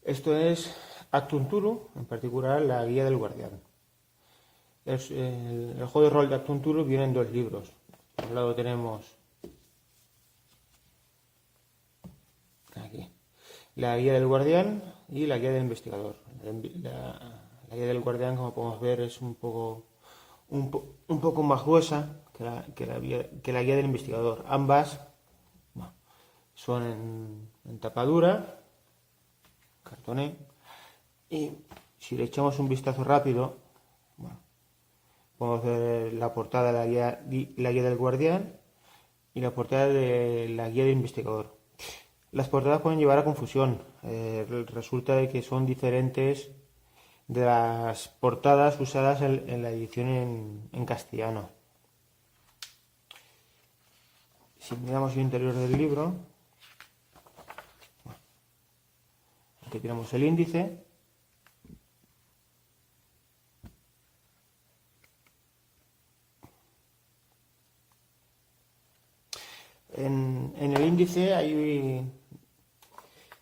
Esto es Actum Tulu, en particular la guía del guardián. El juego de rol de Actum Tulu viene en dos libros. Por un lado tenemos aquí la guía del guardián y la guía del investigador. La guía del guardián, como podemos ver, es un poco más gruesa que la guía del investigador. Ambas son en tapadura, cartoné, y si le echamos un vistazo rápido, podemos ver la portada de la guía del guardián y la portada de la guía del investigador. Las portadas pueden llevar a confusión. Resulta de que son diferentes de las portadas usadas en la edición en castellano. Si miramos el interior del libro, aquí tenemos el índice. En el índice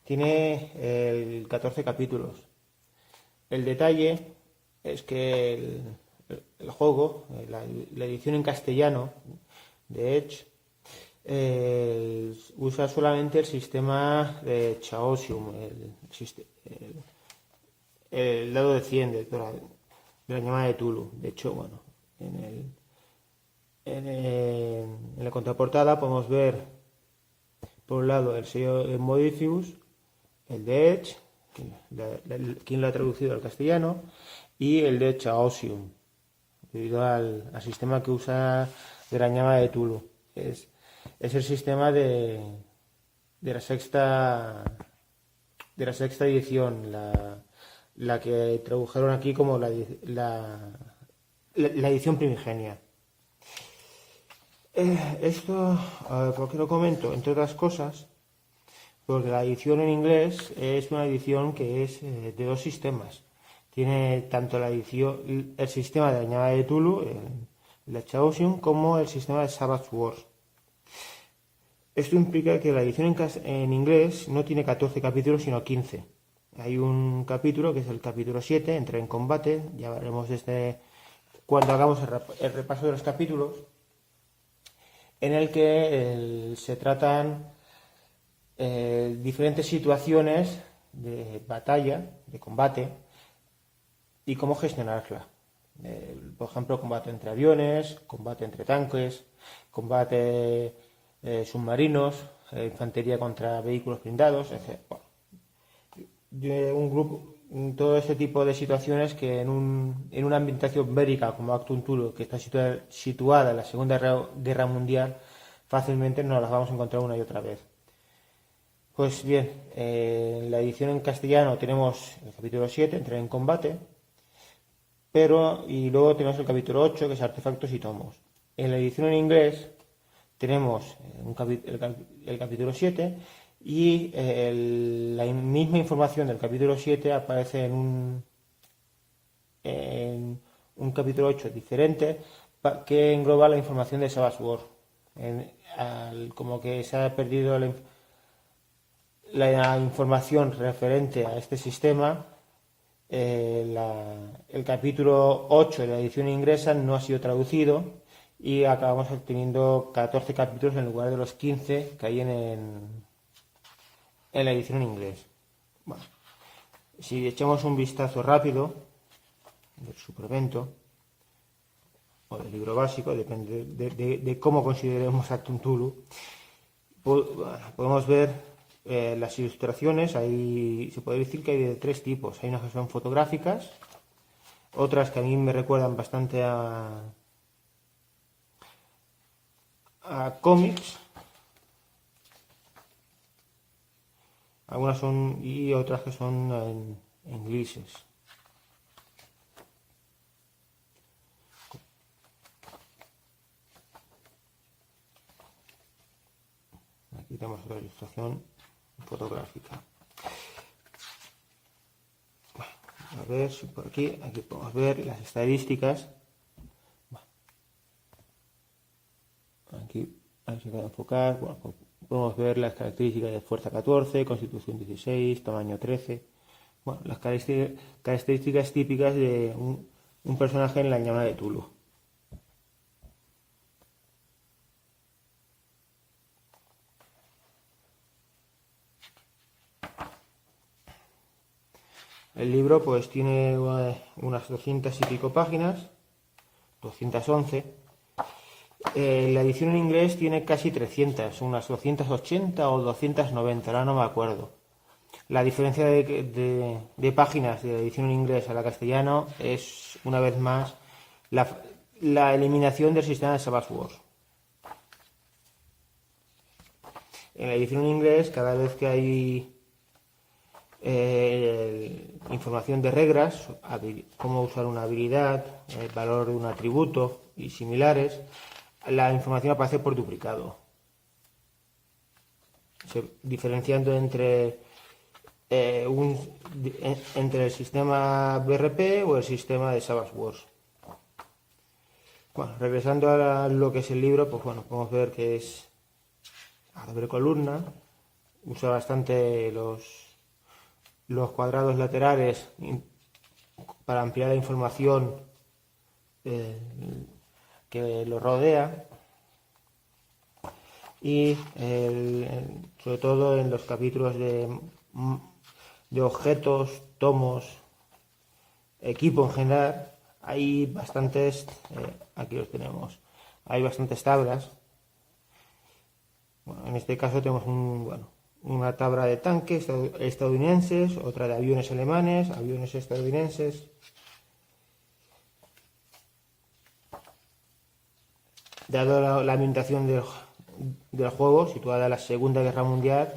tiene 14 capítulos. El detalle es que el juego, la edición en castellano de Edge, usa solamente el sistema de Chaosium, el dado de 100 de la llamada de Tulu. De hecho, bueno, en la contraportada podemos ver, por un lado, el sello de Modiphius, el de Edge, quien lo ha traducido al castellano, y el de Chaosium, debido al sistema que usa de la llamada de Tulu. Es el sistema de la sexta edición, la que tradujeron aquí como la edición primigenia. Esto, ¿por qué lo comento? Entre otras cosas, porque la edición en inglés es una edición que es de dos sistemas. Tiene tanto el sistema de la llamada de Tulu, el Chaosium, como el sistema de Savage Wars. Esto implica que la edición en inglés no tiene 14 capítulos, sino 15. Hay un capítulo, que es el capítulo 7, Entra en combate. Ya veremos cuando hagamos el repaso de los capítulos, en el que se tratan diferentes situaciones de batalla, de combate, y cómo gestionarla. Por ejemplo, combate entre aviones, combate entre tanques, combate submarinos, infantería contra vehículos blindados, etc. Todo este tipo de situaciones que en una ambientación bélica como Actum Tulu, que está situada en la Segunda Guerra Mundial, fácilmente nos las vamos a encontrar una y otra vez. Pues bien, en la edición en castellano tenemos el capítulo 7, Entrar en combate, y luego tenemos el capítulo 8, que es Artefactos y tomos. En la edición en inglés tenemos el capítulo 7 y la misma información del capítulo 7 aparece en un capítulo 8 diferente, que engloba la información de Savage Wars. Como que se ha perdido la información referente a este sistema. El capítulo 8 de la edición inglesa no ha sido traducido y acabamos teniendo 14 capítulos en lugar de los 15 que hay en la edición en inglés. Bueno, si echamos un vistazo rápido del suplemento o del libro básico, depende de cómo consideremos Actum Tulu, podemos ver las ilustraciones. Se puede decir que hay de tres tipos. Hay unas que son fotográficas, otras que a mí me recuerdan bastante a cómics, algunas y otras que son en grises. Aquí tenemos otra ilustración fotográfica. A ver si por aquí podemos ver las estadísticas. Aquí, a ver si puedo enfocar. Bueno, podemos ver las características de fuerza 14, constitución 16, tamaño 13. bueno, las características típicas de un personaje en la llama de Tulu. El libro pues tiene unas 200 y pico páginas, 211. La edición en inglés tiene casi 300, unas 280 o 290, ahora no me acuerdo. La diferencia de páginas de la edición en inglés a la castellano es, una vez más, la eliminación del sistema de Savage Wars. En la edición en inglés, cada vez que hay información de reglas, cómo usar una habilidad, el valor de un atributo y similares, la información aparece por duplicado, diferenciando entre el sistema BRP o el sistema de Savage Wars. Bueno, regresando a lo que es el libro, pues bueno, podemos ver que es a doble columna, usa bastante los cuadrados laterales para ampliar la información que lo rodea, y sobre todo en los capítulos de objetos, tomos, equipo en general, hay bastantes, aquí los tenemos, hay bastantes tablas. Bueno, en este caso tenemos una tabla de tanques estadounidenses, otra de aviones alemanes, aviones estadounidenses. Dado la ambientación del juego, situada en la Segunda Guerra Mundial,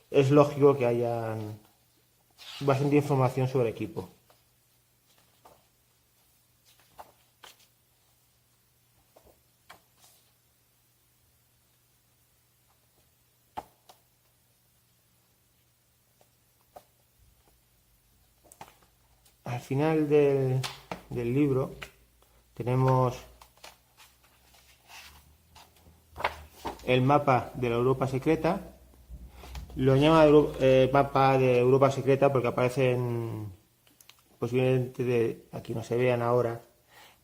es lógico que haya bastante información sobre el equipo. Al final del libro tenemos el mapa de la Europa secreta. Lo llama mapa de Europa secreta porque aparecen, posiblemente aquí no se vean ahora,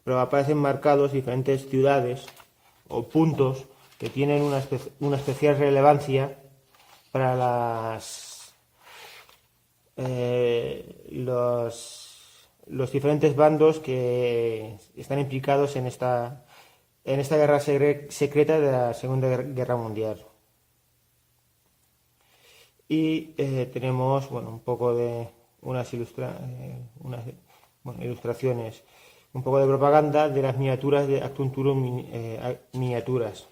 pero aparecen marcados diferentes ciudades o puntos que tienen una especial relevancia para los diferentes bandos que están implicados en esta guerra secreta de la Segunda Guerra Mundial. Y tenemos un poco de unas ilustraciones, un poco de propaganda de las miniaturas de Achtung Tulu miniaturas.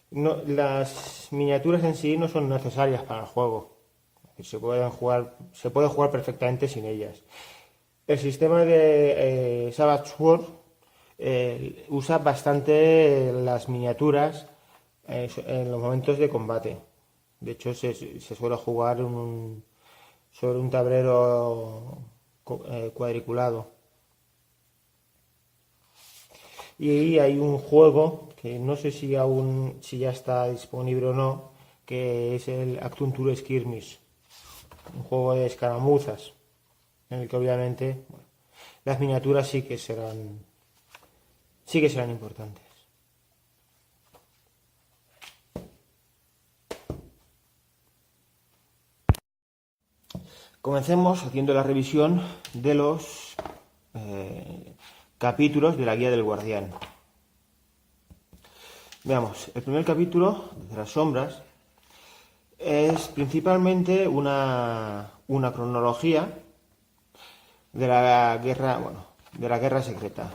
No, las miniaturas en sí no son necesarias para el juego. Se puede jugar perfectamente sin ellas. El sistema de Savage Wars usa bastante las miniaturas en los momentos de combate. De hecho, se suele jugar sobre un tablero cuadriculado. Y hay un juego que no sé si ya está disponible o no, que es el Achtung Tulu Skirmish, un juego de escaramuzas, en el que obviamente las miniaturas sí que serán importantes. Comencemos haciendo la revisión de los capítulos de la Guía del Guardián. Veamos, el primer capítulo, de las sombras, es principalmente una cronología de la guerra secreta,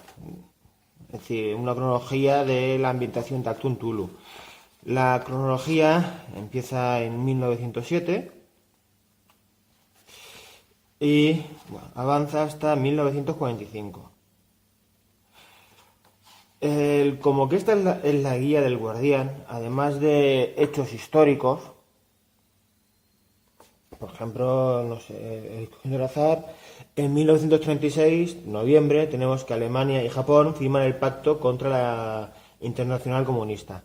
es decir, una cronología de la ambientación de Achtung Tulu. La cronología empieza en 1907 y avanza hasta 1945. Como que esta es la Guía del Guardián, además de hechos históricos, por ejemplo, no sé, escogiendo al azar, en 1936, noviembre, tenemos que Alemania y Japón firman el pacto contra la Internacional Comunista.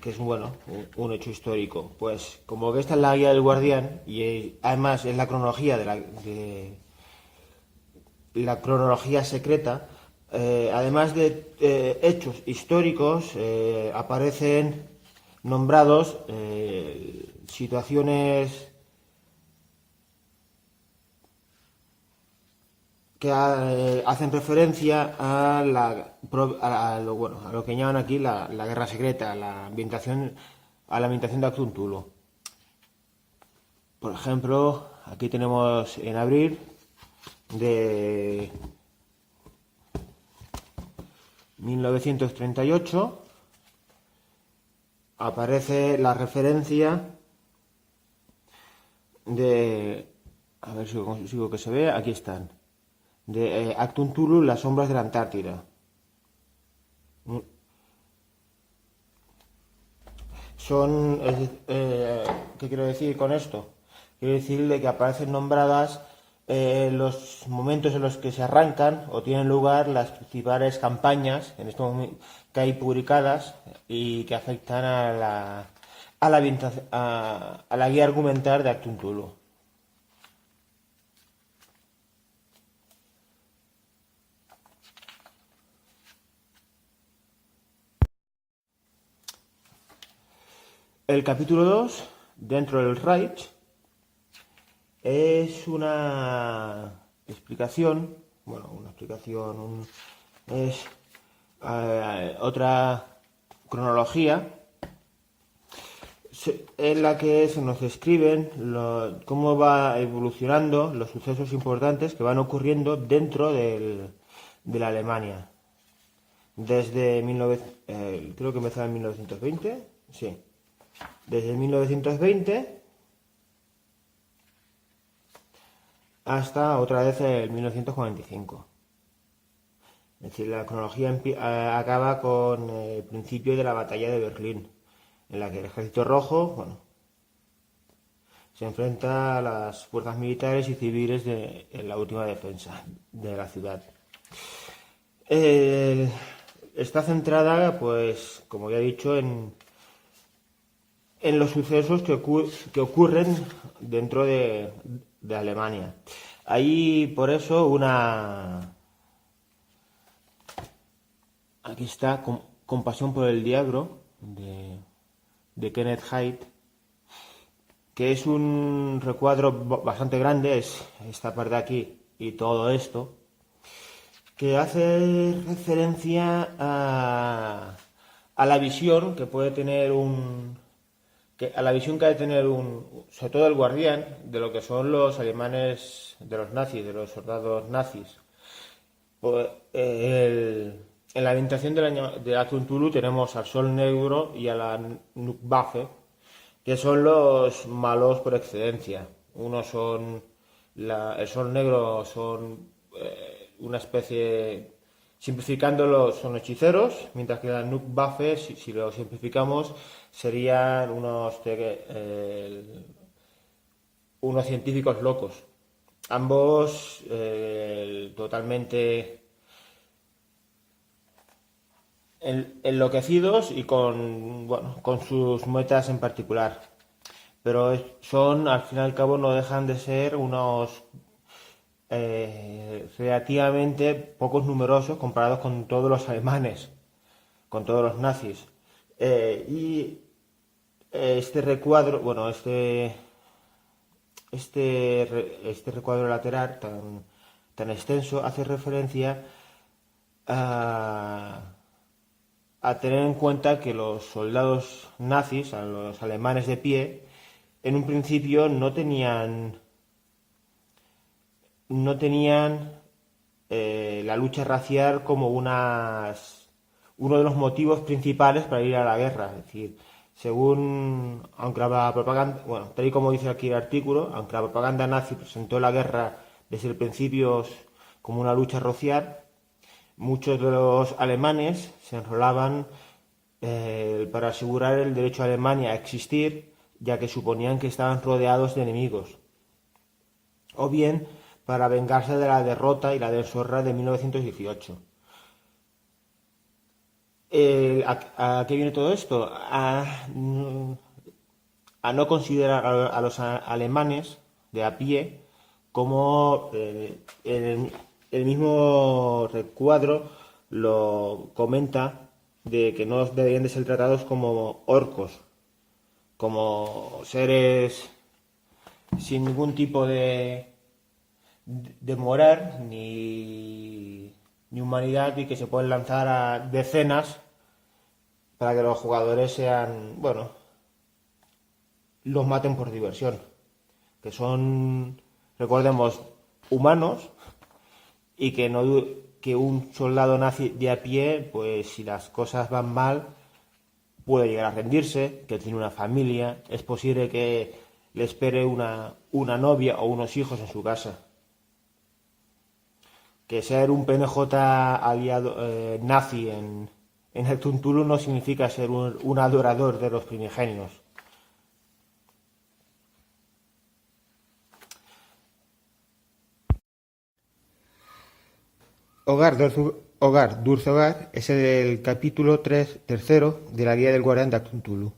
que es un hecho histórico. Pues como que esta es la guía del Guardián y además es la cronología de la cronología secreta, además de hechos históricos, aparecen nombrados situaciones que hacen referencia a lo que llaman aquí la guerra secreta, a la ambientación de Cthulhu. Por ejemplo, aquí tenemos en abril de 1938 aparece la referencia de, a ver si consigo que se vea, aquí están, de Cthulhu, las sombras de la Antártida. ¿Qué quiero decir con esto? Quiero decir de que aparecen nombradas los momentos en los que se arrancan o tienen lugar las principales campañas en este momento, que hay publicadas y que afectan a la guía argumental de Cthulhu. El capítulo 2, dentro del Reich, es una explicación, es otra cronología en la que se nos describen cómo va evolucionando los sucesos importantes que van ocurriendo dentro de la Alemania. Desde creo que empezó en 1920, sí. Desde 1920 hasta otra vez en 1945. Es decir, la cronología acaba con el principio de la batalla de Berlín, en la que el Ejército Rojo, se enfrenta a las fuerzas militares y civiles en la última defensa de la ciudad. Está centrada, pues, como ya he dicho, en los sucesos que ocurren dentro de Alemania. Hay por eso aquí está, Compasión por el Diablo, de Kenneth Haidt, que es un recuadro bastante grande, es esta parte de aquí y todo esto, que hace referencia a la visión que puede tener sobre todo el Guardián, de lo que son los alemanes, de los nazis, de los soldados nazis. Pues, en la ambientación de Cthulhu tenemos al Sol Negro y a la Nukwaffe, que son los malos por excelencia. Unos son el Sol Negro son una especie, simplificándolo, son hechiceros, mientras que la Nukwaffe, si lo simplificamos, serían unos científicos locos. Ambos totalmente enloquecidos y con sus metas en particular. Pero al fin y al cabo, no dejan de ser unos relativamente pocos numerosos comparados con todos los alemanes, con todos los nazis. Y este recuadro, este recuadro lateral tan extenso hace referencia a tener en cuenta que los soldados nazis, a los alemanes de pie, en un principio no tenían la lucha racial como uno de los motivos principales para ir a la guerra. Es decir, aunque la propaganda, tal y como dice aquí el artículo, aunque la propaganda nazi presentó la guerra desde el principio como una lucha racial, muchos de los alemanes se enrolaban para asegurar el derecho de Alemania a existir, ya que suponían que estaban rodeados de enemigos, o bien para vengarse de la derrota y la deshonra de 1918. ¿A qué viene todo esto? A no considerar a los alemanes de a pie como el mismo recuadro lo comenta, de que no deberían de ser tratados como orcos, como seres sin ningún tipo de moral ni humanidad, y que se pueden lanzar a decenas para que los jugadores sean, bueno, los maten por diversión, que son, recordemos, humanos, y que no que un soldado nazi de a pie, pues si las cosas van mal, puede llegar a rendirse, que tiene una familia, es posible que le espere una novia o unos hijos en su casa. Que ser un PNJ aliado nazi en el Cthulhu no significa ser un adorador de los primigenios. Dulce Hogar es el capítulo tercero de la Guía del Guardián de Cthulhu.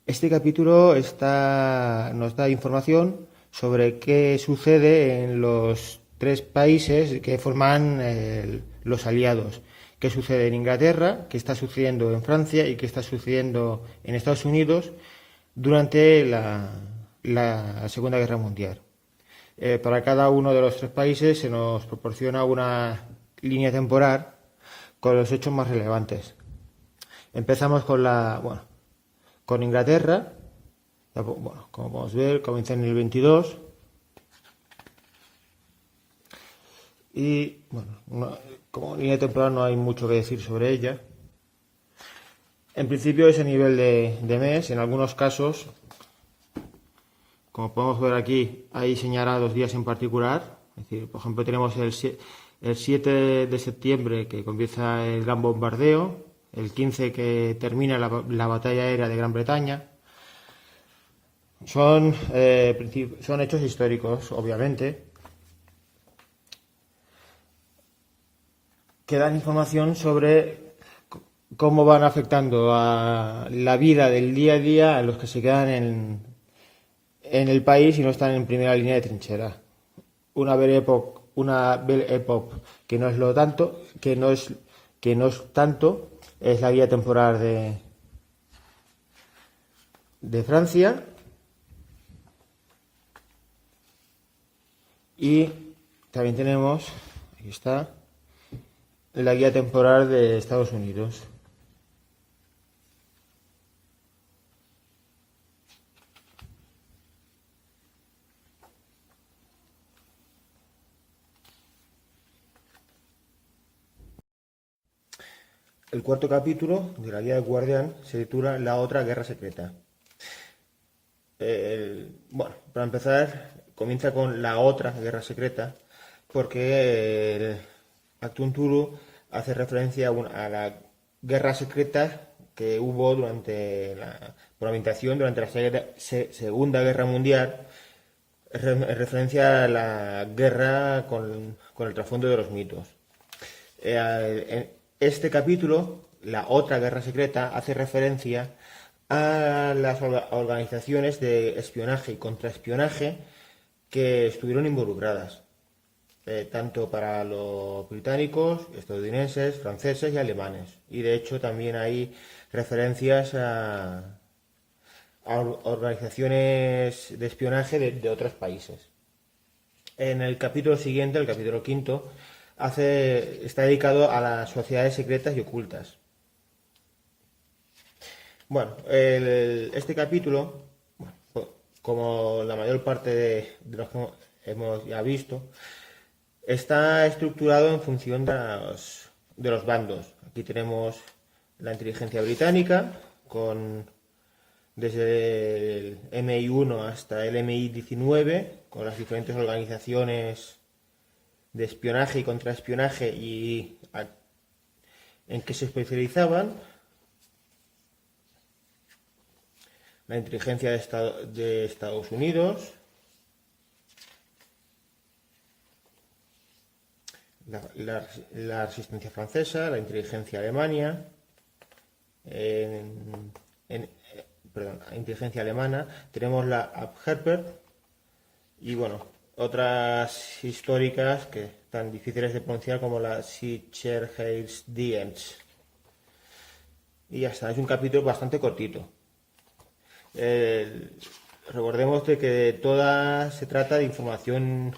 Este capítulo nos da información sobre qué sucede en los tres países que forman los aliados. Qué sucede en Inglaterra, qué está sucediendo en Francia y qué está sucediendo en Estados Unidos durante la Segunda Guerra Mundial. Para cada uno de los tres países se nos proporciona una línea temporal con los hechos más relevantes. Empezamos con Inglaterra. Bueno, como podemos ver, comienza en el 22. Y bueno, como línea temporal no hay mucho que decir sobre ella. En principio es a nivel de mes. En algunos casos, como podemos ver aquí, hay señalados días en particular. Es decir, por ejemplo, tenemos el 7 de septiembre, que comienza el gran bombardeo, el 15 que termina la batalla aérea de Gran Bretaña. Son hechos históricos, obviamente, que dan información sobre cómo van afectando a la vida del día a día a los que se quedan en el país y no están en primera línea de trinchera. Una Belle Époque que no es lo tanto, que no es tanto, es la guía temporal de Francia. Y también tenemos, aquí está, la guía temporal de Estados Unidos. El cuarto capítulo de la Guía del Guardián se titula La otra guerra secreta. Bueno, para empezar, comienza con la otra guerra secreta, porque Cthulhu hace referencia a la guerra secreta que hubo por ambientación durante la Segunda Guerra Mundial, en referencia a la guerra con el trasfondo de los mitos. En este capítulo, la otra guerra secreta, hace referencia a las organizaciones de espionaje y contraespionaje que estuvieron involucradas, tanto para los británicos, estadounidenses, franceses y alemanes. Y de hecho también hay referencias a organizaciones de espionaje de otros países. En el capítulo siguiente, el capítulo quinto, está dedicado a las sociedades secretas y ocultas. Bueno, este capítulo, como la mayor parte de los que hemos ya visto, está estructurado en función de los bandos. Aquí tenemos la inteligencia británica, desde el MI1 hasta el MI19, con las diferentes organizaciones de espionaje y contraespionaje y en qué se especializaban. La inteligencia de Estados Unidos, la resistencia francesa, la inteligencia alemana, inteligencia alemana. Tenemos la Abherper y bueno, otras históricas que tan difíciles de pronunciar como la Sicherheitsdienst. Y ya está, es un capítulo bastante cortito. Recordemos de que toda se trata de información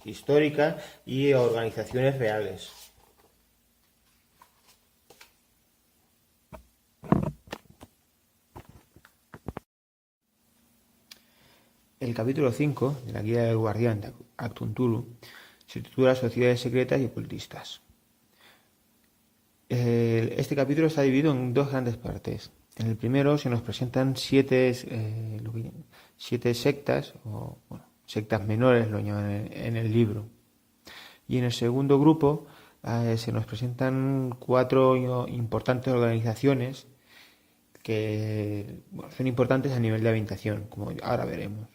histórica y organizaciones reales. El capítulo 5 de la Guía del Guardián de Cthulhu se titula Sociedades secretas y ocultistas. Este capítulo está dividido en dos grandes partes. En el primero se nos presentan siete sectas, o bueno, sectas menores lo llaman en el libro. Y en el segundo grupo se nos presentan 4 importantes organizaciones que son importantes a nivel de ambientación, como ahora veremos.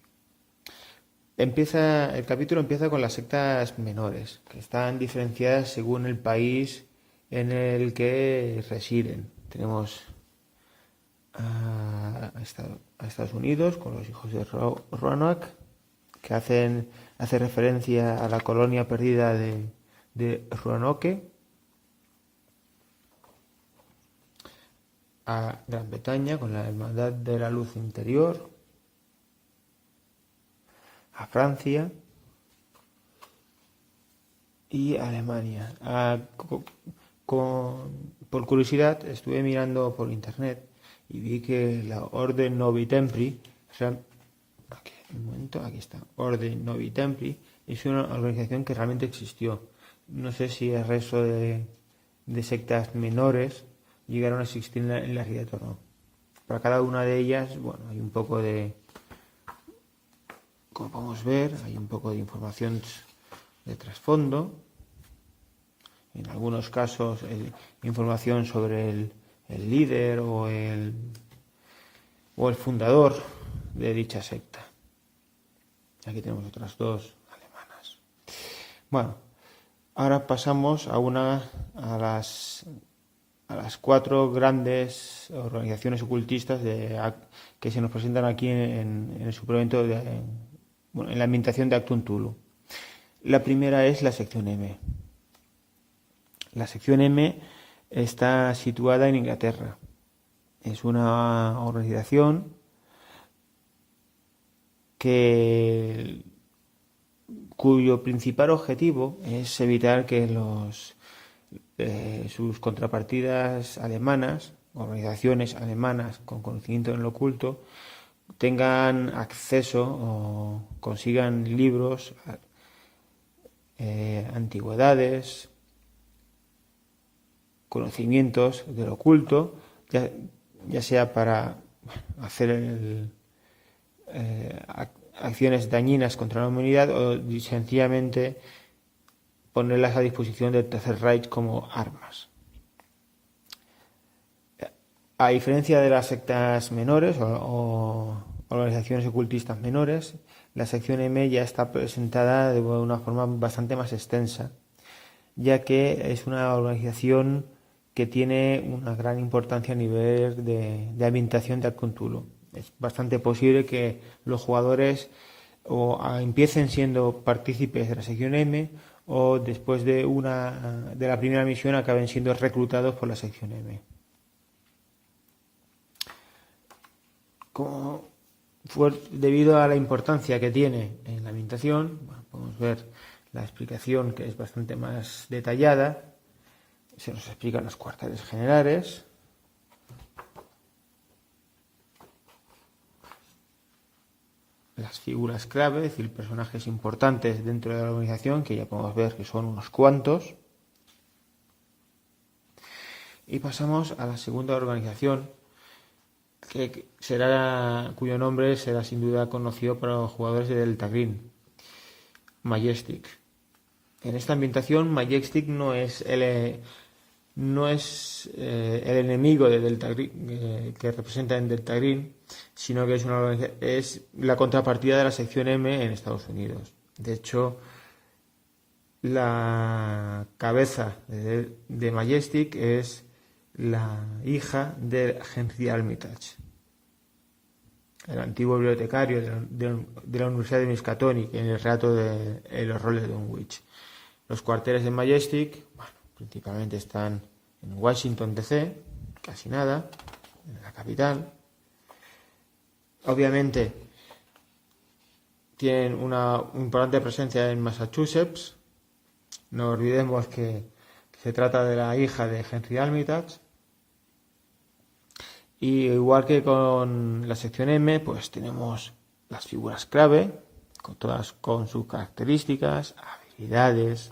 El capítulo empieza con las sectas menores, que están diferenciadas según el país en el que residen. Tenemos a Estados Unidos con los hijos de Roanoke, que hace referencia a la colonia perdida de Roanoke, a Gran Bretaña con la Hermandad de la Luz Interior, a Francia y a Alemania. Por curiosidad estuve mirando por internet y vi que la Orden Novi Templi, aquí está, Orden Novi Templi, es una organización que realmente existió. No sé si el resto de sectas menores llegaron a existir en la realidad o no. Para cada una de ellas, bueno, hay un poco de, como podemos ver, hay un poco de información de trasfondo. En algunos casos, información sobre el líder o el fundador de dicha secta. Aquí tenemos otras dos alemanas. Bueno, ahora pasamos a las 4 grandes organizaciones ocultistas que se nos presentan aquí en el suplemento en la ambientación de Actum Tulu. La primera es la sección M. La sección M está situada en Inglaterra. Es una organización cuyo principal objetivo es evitar que sus contrapartidas alemanas, organizaciones alemanas con conocimiento en lo oculto, tengan acceso o consigan libros, antigüedades, conocimientos de lo oculto, ya sea para hacer acciones dañinas contra la humanidad o sencillamente ponerlas a disposición del Tercer Reich como armas. A diferencia de las sectas menores o organizaciones ocultistas menores, la sección M ya está presentada de una forma bastante más extensa, ya que es una organización que tiene una gran importancia a nivel de ambientación de Actum Tulu. Es bastante posible que los jugadores empiecen siendo partícipes de la sección M o después de la primera misión acaben siendo reclutados por la sección M. Debido a la importancia que tiene en la ambientación, podemos ver la explicación, que es bastante más detallada. Se nos explican los cuarteles generales, las figuras clave, es decir, personajes importantes dentro de la organización, que ya podemos ver que son unos cuantos. Y pasamos a la segunda organización, cuyo nombre será sin duda conocido para los jugadores de Delta Green, Majestic. En esta ambientación, Majestic no es el enemigo de Delta Green, que representa en Delta Green, sino que es la contrapartida de la sección M en Estados Unidos. De hecho, la cabeza de Majestic es la hija de Henry Armitage, el antiguo bibliotecario de la Universidad de Miskatonic, en el relato de los roles de Dunwich. Los cuarteles de Majestic, bueno, principalmente están en Washington DC, casi nada, en la capital. Obviamente tienen una importante presencia en Massachusetts. No olvidemos que se trata de la hija de Henry Armitage. Y igual que con la sección M, pues tenemos las figuras clave, todas con sus características, habilidades.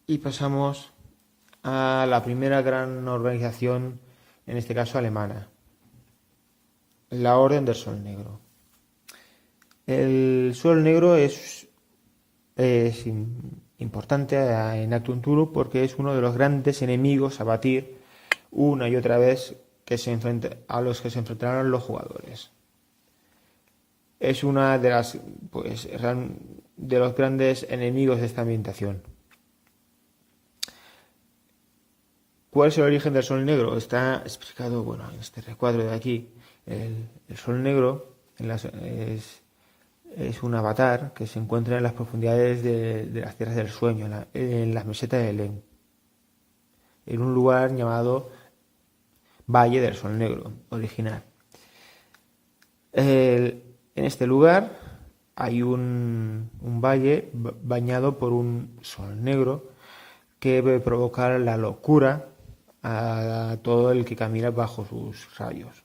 Y pasamos a la primera gran organización, en este caso alemana, la Orden del Sol Negro. El Sol Negro es importante en Actum Tulu porque es uno de los grandes enemigos a batir una y otra vez a los que se enfrentarán los jugadores. Es una de las de los grandes enemigos de esta ambientación. ¿Cuál es el origen del Sol Negro? Está explicado, en este recuadro de aquí. El Sol Negro es un avatar que se encuentra en las profundidades de las tierras del sueño, en las mesetas de Helén, en un lugar llamado Valle del Sol Negro original. En este lugar hay un valle bañado por un sol negro que debe provocar la locura a todo el que camina bajo sus rayos.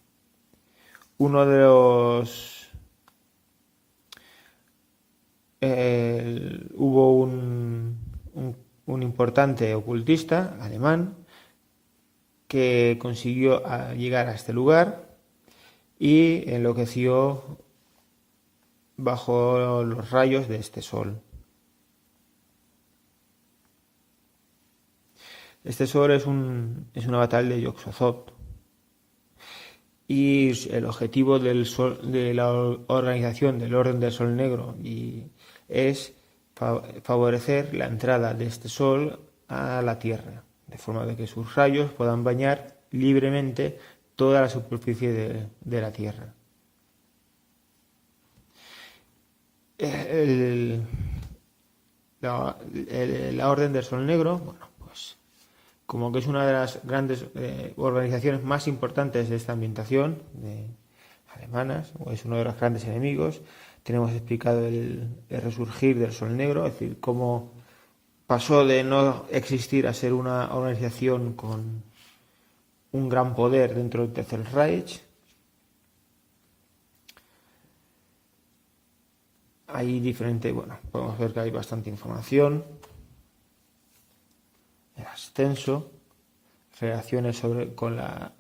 Uno de los hubo un importante ocultista alemán que consiguió llegar a este lugar y enloqueció bajo los rayos de este sol. Este sol es un avatar de Yog-Sothoth y el objetivo de la organización del Orden del Sol Negro es favorecer la entrada de este sol a la Tierra, de forma de que sus rayos puedan bañar libremente toda la superficie de la Tierra. La Orden del Sol Negro, pues como que es una de las grandes organizaciones más importantes de esta ambientación alemanas, o es uno de los grandes enemigos. Tenemos explicado el resurgir del Sol Negro, es decir, cómo pasó de no existir a ser una organización con un gran poder dentro del Tercer Reich. Hay podemos ver que hay bastante información. El ascenso, relaciones con la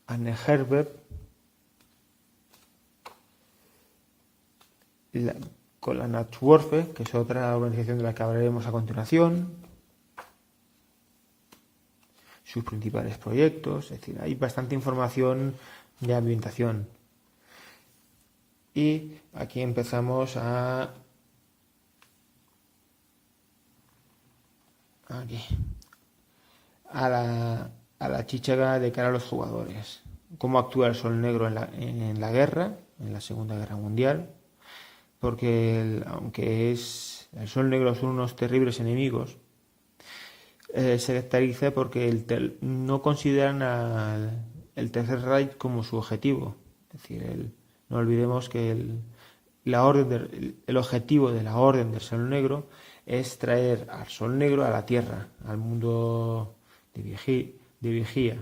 Anne Herbert, con la Nachtwürfe, que es otra organización de la que hablaremos a continuación, sus principales proyectos, es decir, hay bastante información de ambientación. Y aquí empezamos a la chicha de cara a los jugadores. Cómo actúa el Sol Negro en la guerra, en la Segunda Guerra Mundial, porque aunque el Sol Negro son unos terribles enemigos, se caracteriza porque no consideran el Tercer Reich como su objetivo. Es decir, no olvidemos que el objetivo de la Orden del Sol Negro es traer al Sol Negro a la Tierra, al mundo de vigía.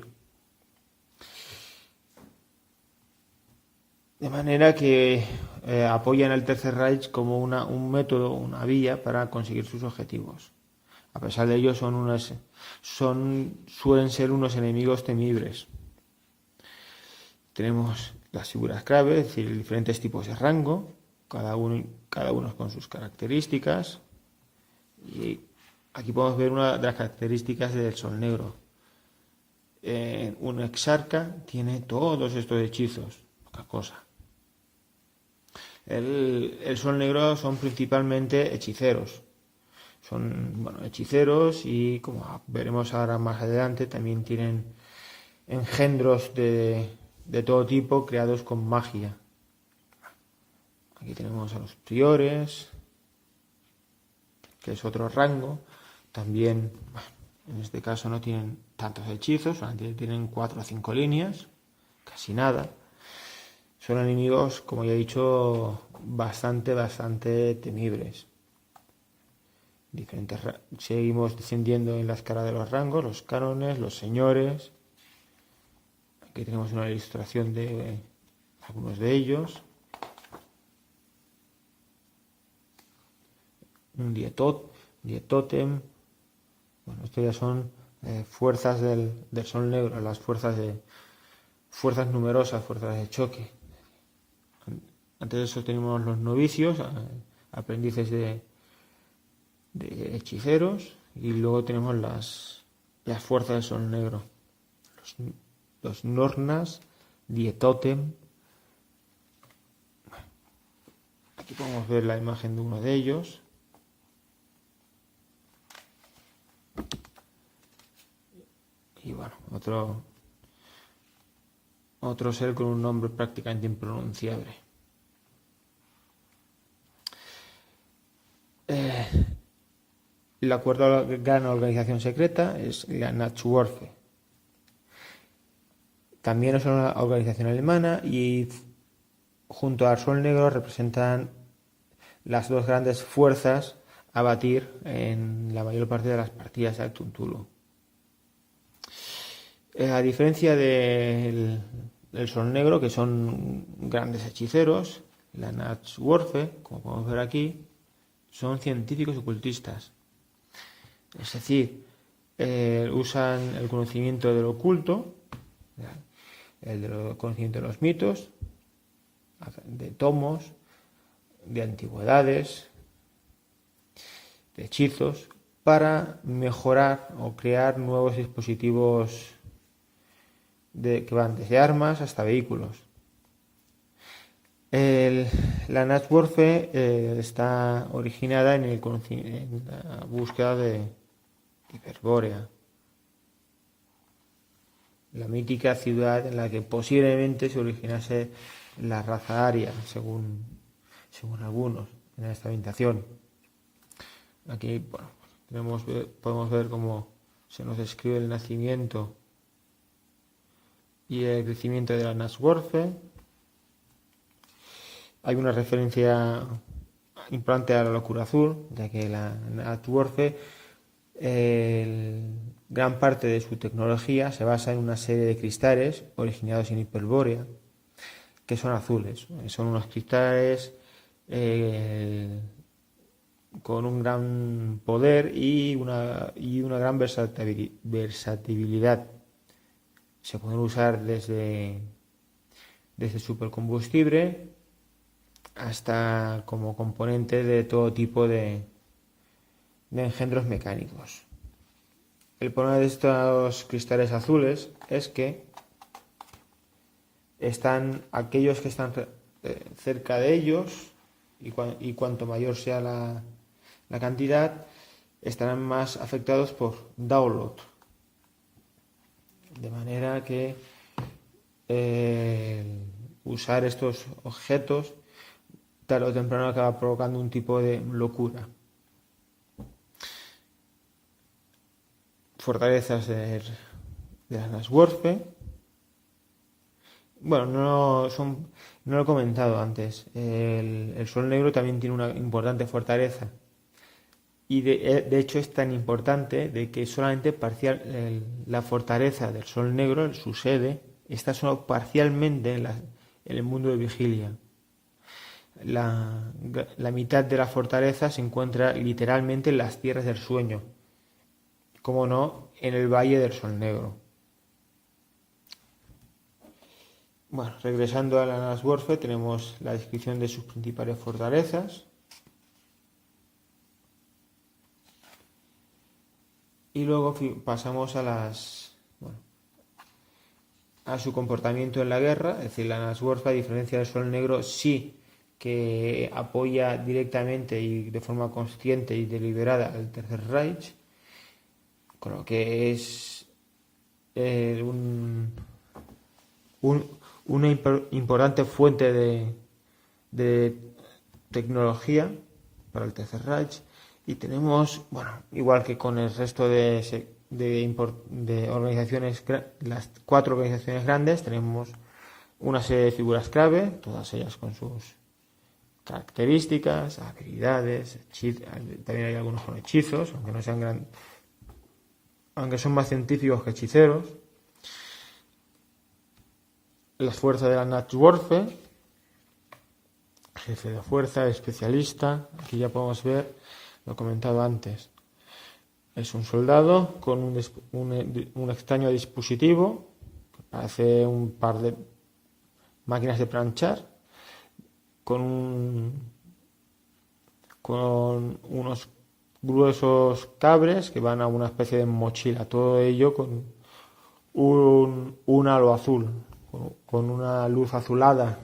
De manera que apoyan al Tercer Reich como un método, una vía para conseguir sus objetivos. A pesar de ello, suelen ser unos enemigos temibles. Tenemos las figuras clave, es decir, diferentes tipos de rango, cada uno con sus características. Y aquí podemos ver una de las características del Sol Negro. Un exarca tiene todos estos hechizos, poca cosa. El Sol Negro son principalmente hechiceros. Son, bueno, hechiceros y, como veremos ahora más adelante, también tienen engendros de todo tipo creados con magia. Aquí tenemos a los priores, que es otro rango. También, bueno, en este caso no tienen tantos hechizos, solamente tienen 4 o 5 líneas, casi nada. Son enemigos, como ya he dicho, bastante temibles. Seguimos descendiendo en la escala de los rangos, los cánones, los señores. Aquí tenemos una ilustración de algunos de ellos. Un dietótem. Bueno, esto ya son fuerzas del sol negro, las fuerzas numerosas, fuerzas de choque. Antes de eso tenemos los novicios, aprendices de hechiceros, y luego tenemos las fuerzas del sol negro, los nornas, dietótem. Aquí podemos ver la imagen de uno de ellos. Y bueno, otro ser con un nombre prácticamente impronunciable. La cuarta gran organización secreta es la Nachtwürfe. También es una organización alemana y junto al Sol Negro representan las dos grandes fuerzas a batir en la mayor parte de las partidas de Cthulhu. A diferencia del Sol Negro, que son grandes hechiceros, la Nachtwürfe, como podemos ver aquí, son científicos ocultistas. Es decir, usan el conocimiento del oculto, el conocimiento de los mitos, de tomos, de antigüedades, de hechizos, para mejorar o crear nuevos dispositivos que van desde armas hasta vehículos. La Nachtwürfe está originada en la búsqueda de Hiperbórea, la mítica ciudad en la que posiblemente se originase la raza aria, según algunos, en esta ambientación. Aquí, bueno, podemos ver cómo se nos describe el nacimiento y el crecimiento de la Nachtwürfe. Hay una referencia importante a la locura azul, ya que la Nachtwürfe, gran parte de su tecnología se basa en una serie de cristales originados en Hiperbórea, que son azules. Son unos cristales con un gran poder y una gran versatilidad. Se pueden usar desde supercombustible hasta como componente de todo tipo de engendros mecánicos. El problema de estos cristales azules es que aquellos que están cerca de ellos, y cuanto mayor sea la cantidad, estarán más afectados por download. De manera que usar estos objetos tarde o temprano acaba provocando un tipo de locura. Fortalezas de la Nachtwürfe. Bueno, no lo he comentado antes. El Sol Negro también tiene una importante fortaleza. Y de hecho es tan importante de que solamente la fortaleza del Sol Negro, su sede, está solo parcialmente en el mundo de Vigilia. La mitad de la fortaleza se encuentra literalmente en las tierras del sueño, como no, en el Valle del Sol Negro. Bueno, regresando a la Nachtwürfe, tenemos la descripción de sus principales fortalezas. Y luego pasamos a su comportamiento en la guerra. Es decir, la Nachtwürfe, a diferencia del Sol Negro, sí que apoya directamente y de forma consciente y deliberada al Tercer Reich, con lo que es una importante fuente de tecnología para el Tercer Reich. Y tenemos, bueno, igual que con el resto de organizaciones, las 4 organizaciones grandes, tenemos una serie de figuras clave, todas ellas con sus características, habilidades, también hay algunos con hechizos, aunque no sean aunque son más científicos que hechiceros. Las fuerzas de la Nachtwaffe, jefe de fuerza, especialista, aquí ya podemos ver, lo he comentado antes, es un soldado con un extraño dispositivo que parece un par de máquinas de planchar con unos gruesos cables que van a una especie de mochila, todo ello con un halo azul, con una luz azulada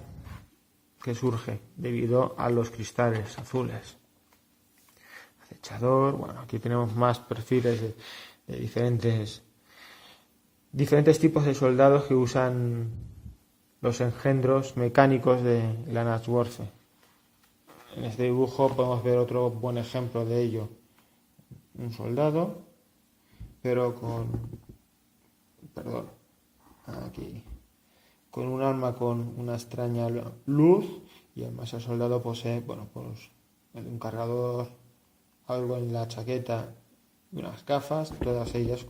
que surge debido a los cristales azules. Acechador, bueno, aquí tenemos más perfiles de diferentes tipos de soldados que usan los engendros mecánicos de la Nachtwaffe. En este dibujo podemos ver otro buen ejemplo de ello. Un soldado, pero con un arma con una extraña luz, y además el soldado posee, bueno, pues un cargador, algo en la chaqueta y unas gafas, todas ellas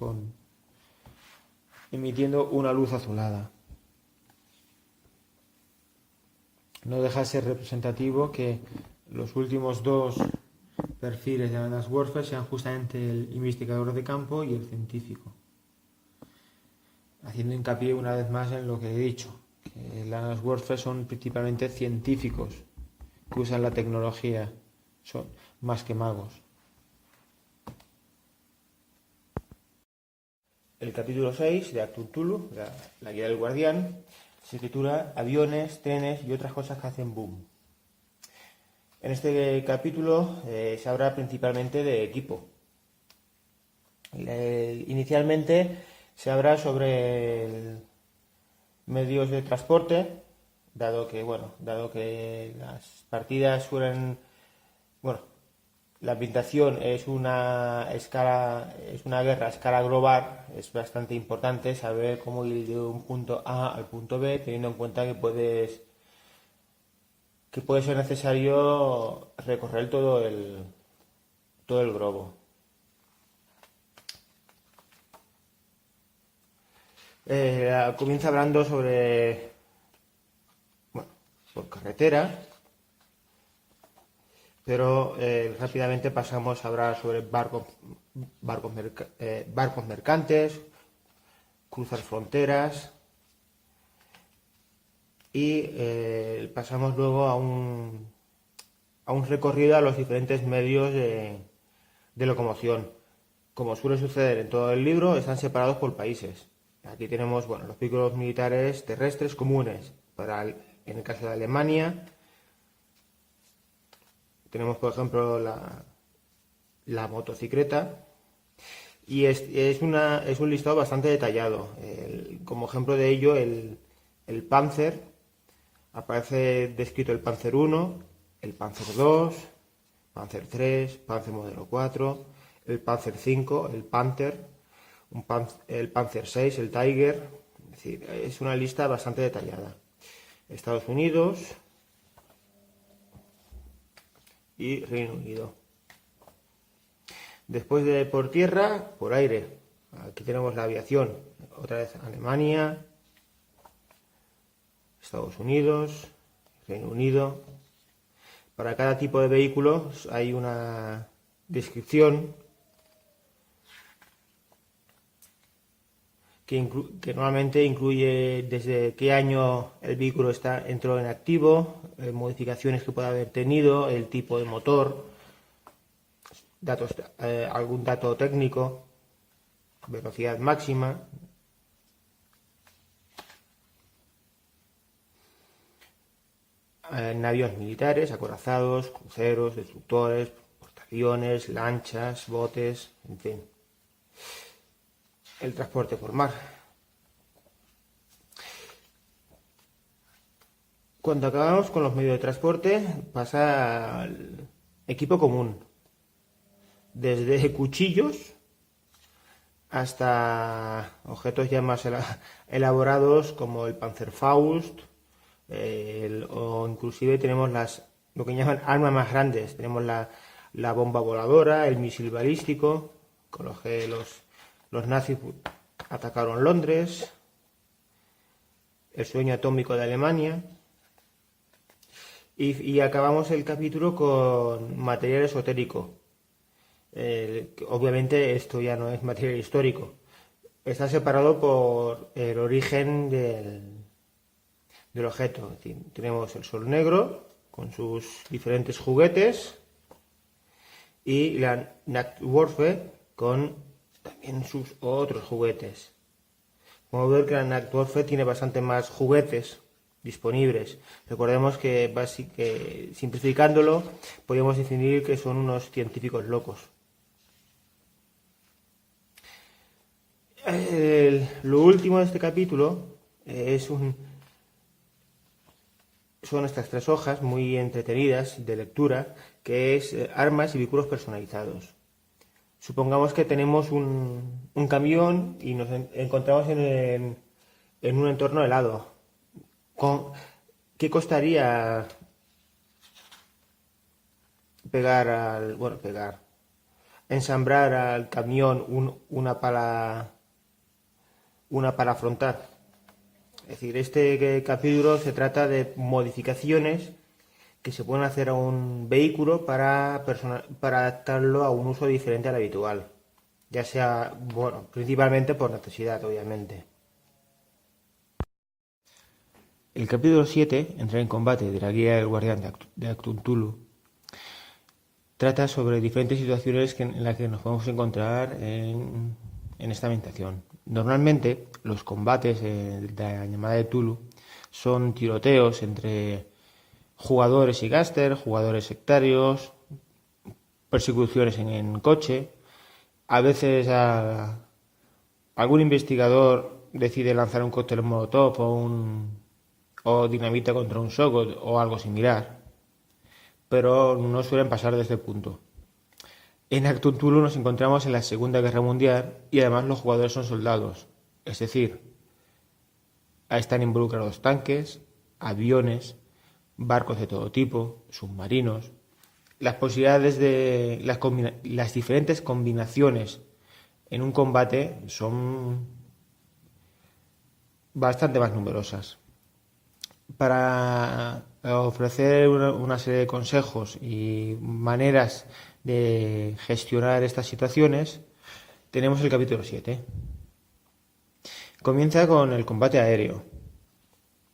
emitiendo una luz azulada. No deja de ser representativo que los últimos 2 perfiles de la Nachtwaffe sean justamente el investigador de campo y el científico, haciendo hincapié una vez más en lo que he dicho, que la Nachtwaffe son principalmente científicos que usan la tecnología, son más que magos. El capítulo 6 de Actu Cthulhu, la guía del guardián, se titula Aviones, trenes y otras cosas que hacen boom. En este capítulo se habla principalmente de equipo. Inicialmente se habla sobre medios de transporte, dado que las partidas suelen, la ambientación es una guerra a escala global, es bastante importante saber cómo ir de un punto A al punto B, teniendo en cuenta que puede ser necesario recorrer todo el globo. Comienza hablando sobre, por carretera, pero rápidamente pasamos a hablar sobre barcos mercantes, cruzar fronteras, y pasamos luego a un recorrido a los diferentes medios de locomoción. Como suele suceder en todo el libro, están separados por países. Aquí tenemos los vehículos militares terrestres comunes. En el caso de Alemania, tenemos por ejemplo la motocicleta, y es un listado bastante detallado. Como ejemplo de ello, el Panzer, aparece descrito el Panzer 1, el Panzer 2, Panzer 3, Panzer modelo 4, el Panzer 5, el Panther, el Panzer 6, el Tiger. Es decir, es una lista bastante detallada. Estados Unidos y Reino Unido. Después de por tierra, por aire. Aquí tenemos la aviación. Otra vez Alemania, Estados Unidos, Reino Unido. Para cada tipo de vehículo hay una descripción que normalmente incluye desde qué año el vehículo entró en activo, modificaciones que pueda haber tenido, el tipo de motor, algún dato técnico, velocidad máxima. navíos militares, acorazados, cruceros, destructores, portaaviones, lanchas, botes, en fin. El transporte por mar. Cuando acabamos con los medios de transporte, pasa al equipo común. Desde cuchillos hasta objetos ya más elaborados como el Panzerfaust, o inclusive tenemos lo que llaman armas más grandes. Tenemos la bomba voladora, el misil balístico, con los que los nazis atacaron Londres, el sueño atómico de Alemania. Y acabamos el capítulo con material esotérico. Obviamente esto ya no es material histórico. Está separado por el origen del objeto. Es decir, tenemos el Sol Negro con sus diferentes juguetes y la Nachtwaffe con también sus otros juguetes. Podemos ver que la Nachtwaffe tiene bastante más juguetes disponibles. Recordemos que simplificándolo, podríamos definir que son unos científicos locos. Lo último de este capítulo son estas 3 hojas muy entretenidas de lectura, que es armas y vehículos personalizados. Supongamos que tenemos un camión y nos encontramos en un entorno helado. ¿Qué costaría ensamblar al camión una pala frontal? Es decir, este capítulo se trata de modificaciones que se pueden hacer a un vehículo para adaptarlo a un uso diferente al habitual, ya sea, principalmente por necesidad, obviamente. El capítulo 7, Entrar en combate, de la guía del guardián de Cthulhu, trata sobre diferentes situaciones en las que nos podemos encontrar en esta ambientación. Normalmente los combates de la llamada de Cthulhu son tiroteos entre jugadores y gáster, jugadores sectarios, persecuciones en coche. A veces algún investigador decide lanzar un cóctel molotov o dinamita contra un Shoggoth o algo similar, pero no suelen pasar de este punto. En Cthulhu nos encontramos en la Segunda Guerra Mundial y además los jugadores son soldados, es decir, están involucrados tanques, aviones, barcos de todo tipo, submarinos. Las posibilidades de las diferentes combinaciones en un combate son bastante más numerosas. Para ofrecer una serie de consejos y maneras de gestionar estas situaciones, tenemos el capítulo 7. Comienza con el combate aéreo.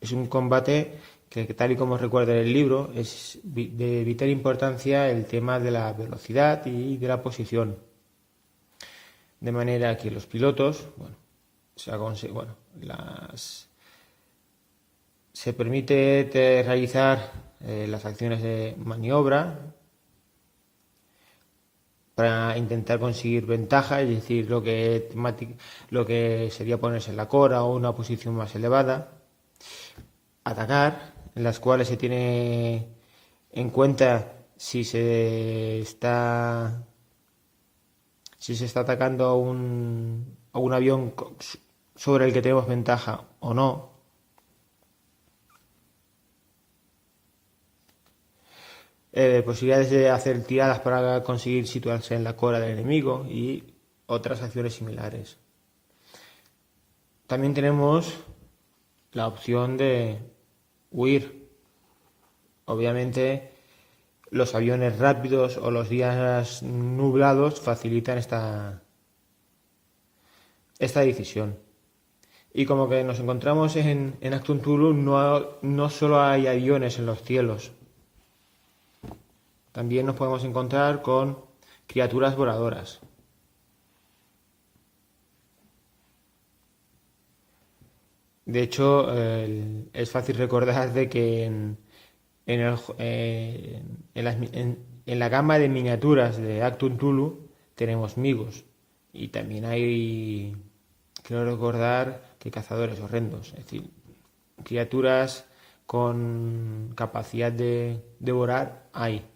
Es un combate que, tal y como recuerda el libro, es de vital importancia el tema de la velocidad y de la posición. De manera que los pilotos, se permite realizar las acciones de maniobra para intentar conseguir ventaja, es decir, lo que sería ponerse en la cora o una posición más elevada. Atacar, en las cuales se tiene en cuenta si se está atacando a un avión sobre el que tenemos ventaja o no. Posibilidades de hacer tiradas para conseguir situarse en la cora del enemigo y otras acciones similares. También tenemos la opción de huir. Obviamente los aviones rápidos o los días nublados facilitan esta decisión. Y como que nos encontramos en Cthulhu, no solo hay aviones en los cielos. También nos podemos encontrar con criaturas voladoras. De hecho, es fácil recordar de que en en la gama de miniaturas de Achtung Cthulhu tenemos migos y también hay, quiero recordar, que cazadores horrendos, es decir, criaturas con capacidad de devorar hay.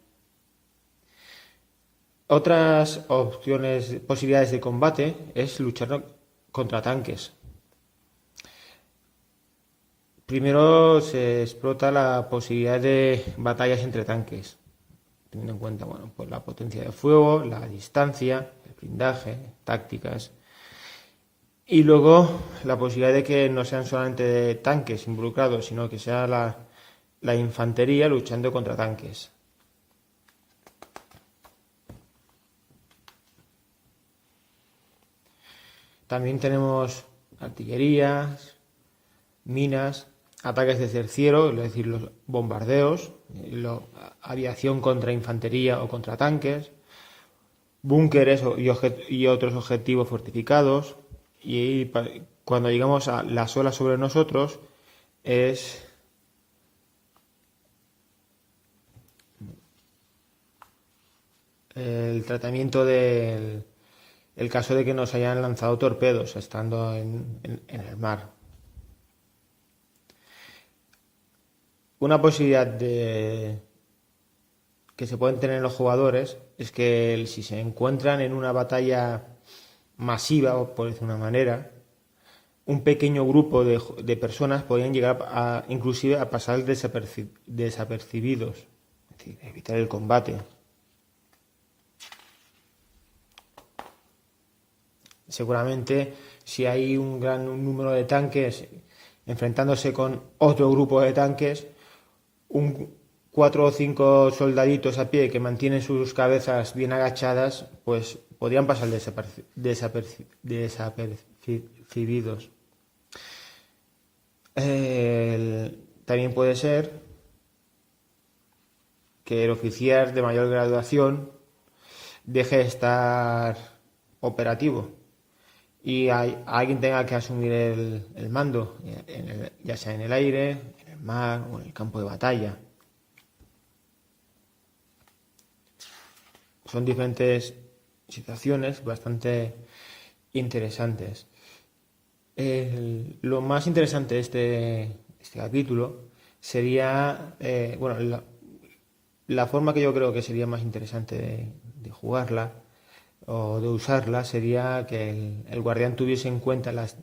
Otras opciones, posibilidades de combate es luchar contra tanques. Primero se explota la posibilidad de batallas entre tanques, teniendo en cuenta pues la potencia de fuego, la distancia, el blindaje, tácticas. Y luego la posibilidad de que no sean solamente tanques involucrados, sino que sea la infantería luchando contra tanques. También tenemos artillerías, minas, ataques de terciero, es decir, los bombardeos, aviación contra infantería o contra tanques, búnkeres y otros objetivos fortificados. Y cuando llegamos a las olas sobre nosotros es el tratamiento del el caso de que nos hayan lanzado torpedos estando en el mar. Una posibilidad que se pueden tener los jugadores es que si se encuentran en una batalla masiva, o por decir una manera, un pequeño grupo de personas podrían llegar inclusive a pasar desapercibidos, es decir, evitar el combate. Seguramente si hay un gran número de tanques enfrentándose con otro grupo de tanques, 4 o 5 soldaditos a pie que mantienen sus cabezas bien agachadas, pues podrían pasar desapercibidos. También puede ser que el oficial de mayor graduación deje de estar operativo y alguien tenga que asumir el mando, ya sea en el aire, en el mar o en el campo de batalla. Son diferentes situaciones bastante interesantes. Lo más interesante de este capítulo sería, la forma que yo creo que sería más interesante de jugarla o de usarla sería que el guardián tuviese en cuenta las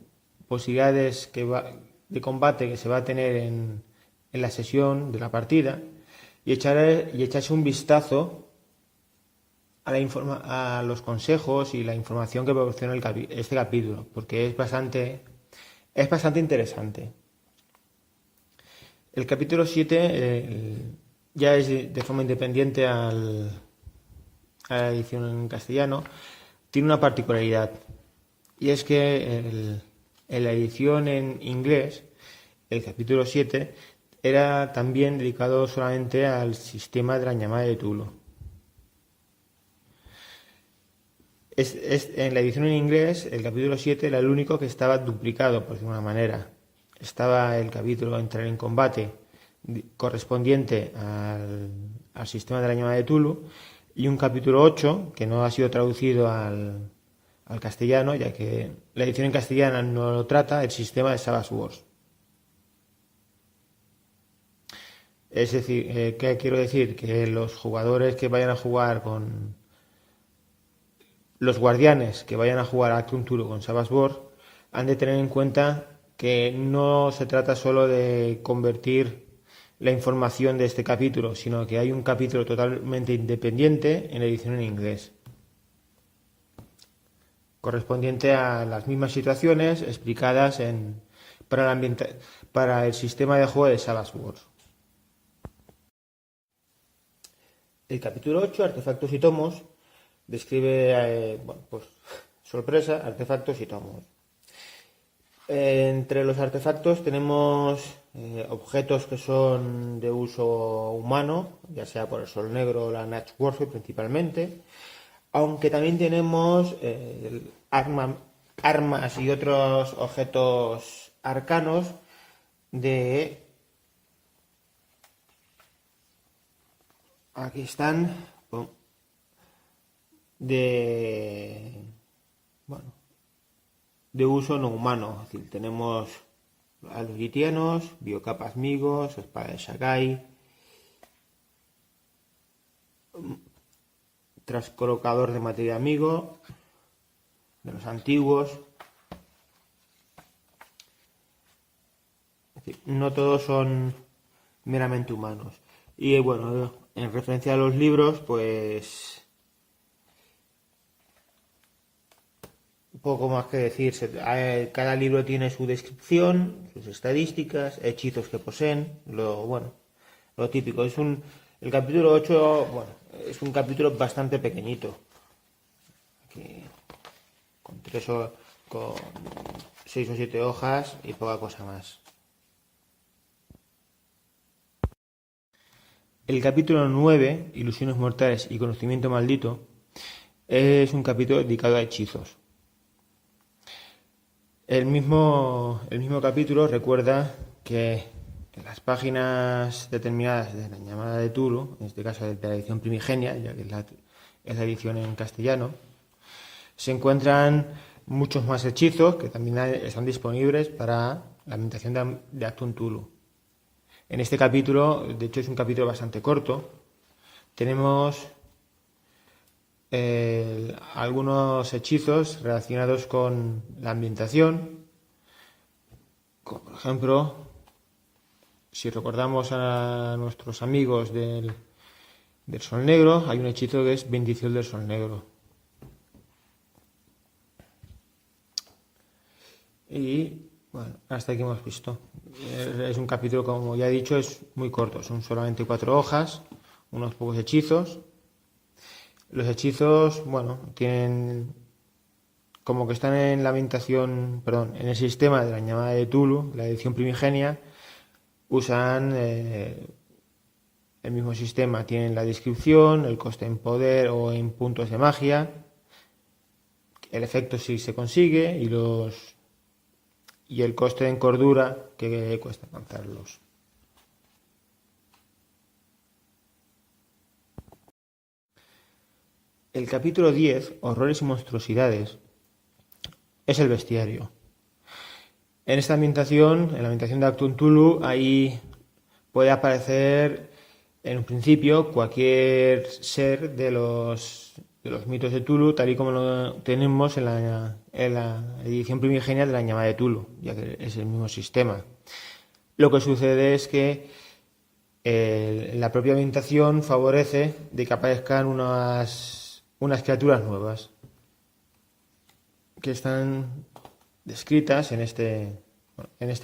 posibilidades de combate que se va a tener en la sesión de la partida y echarse un vistazo a los consejos y la información que proporciona este capítulo, porque es bastante interesante. El capítulo 7 ya es de forma independiente a la edición en castellano, tiene una particularidad, y es que en la edición en inglés, el capítulo 7 era también dedicado solamente al sistema de la llamada de Cthulhu. En la edición en inglés, el capítulo 7 era el único que estaba duplicado, por decirlo de una manera. Estaba el capítulo Entrar en combate, correspondiente al sistema de la llamada de Cthulhu, y un capítulo 8 que no ha sido traducido al castellano, ya que la edición en castellana no lo trata, el sistema de Savage Worlds. Es decir, ¿qué quiero decir? Que los jugadores que vayan a jugar con los guardianes que vayan a jugar a Achtung Cthulhu con Savage Worlds han de tener en cuenta que no se trata solo de convertir la información de este capítulo, sino que hay un capítulo totalmente independiente en la edición en inglés, correspondiente a las mismas situaciones explicadas para el sistema de juego de Savage Worlds. El capítulo 8, Artefactos y Tomos, describe, sorpresa, artefactos y tomos. Entre los artefactos tenemos objetos que son de uso humano, ya sea por el Sol Negro o la Nacht Warfare principalmente, aunque también tenemos armas y otros objetos arcanos de aquí están de, bueno, de uso no humano. Es decir, tenemos a los yitianos, biocapas migos, espada de Shagai, transcolocador de materia amigo, de los antiguos. Es decir, no todos son meramente humanos. Y bueno, en referencia a los libros, pues poco más que decir. Cada libro tiene su descripción, sus estadísticas, hechizos que poseen, lo típico. El capítulo 8, bueno, es un capítulo bastante pequeñito. Aquí, con 6 o 7 hojas y poca cosa más. El capítulo 9, Ilusiones mortales y conocimiento maldito, es un capítulo dedicado a hechizos. El mismo capítulo recuerda que en las páginas determinadas de la llamada de Tulu, en este caso de la edición primigenia, ya que es la edición en castellano, se encuentran muchos más hechizos que también están disponibles para la ambientación de Achtung Tulu. En este capítulo, de hecho es un capítulo bastante corto, tenemos algunos hechizos relacionados con la ambientación, como por ejemplo, si recordamos a nuestros amigos del Sol Negro, hay un hechizo que es Bendición del Sol Negro. Y bueno, hasta aquí hemos visto. Es un capítulo, como ya he dicho, es muy corto, son solamente 4 hojas, unos pocos hechizos. Los hechizos, bueno, tienen como que están en la ambientación, perdón, en el sistema de la llamada de Tulu, la edición primigenia, usan el mismo sistema, tienen la descripción, el coste en poder o en puntos de magia, el efecto si se consigue y el coste en cordura que cuesta alcanzarlos. El capítulo 10, Horrores y monstruosidades, es el bestiario. En esta ambientación, en la ambientación de Achtung Tulu, ahí puede aparecer en un principio cualquier ser de los mitos de Tulu, tal y como lo tenemos en la edición primigenia de la llamada de Tulu, ya que es el mismo sistema. Lo que sucede es que la propia ambientación favorece de que aparezcan unas criaturas nuevas que están descritas en este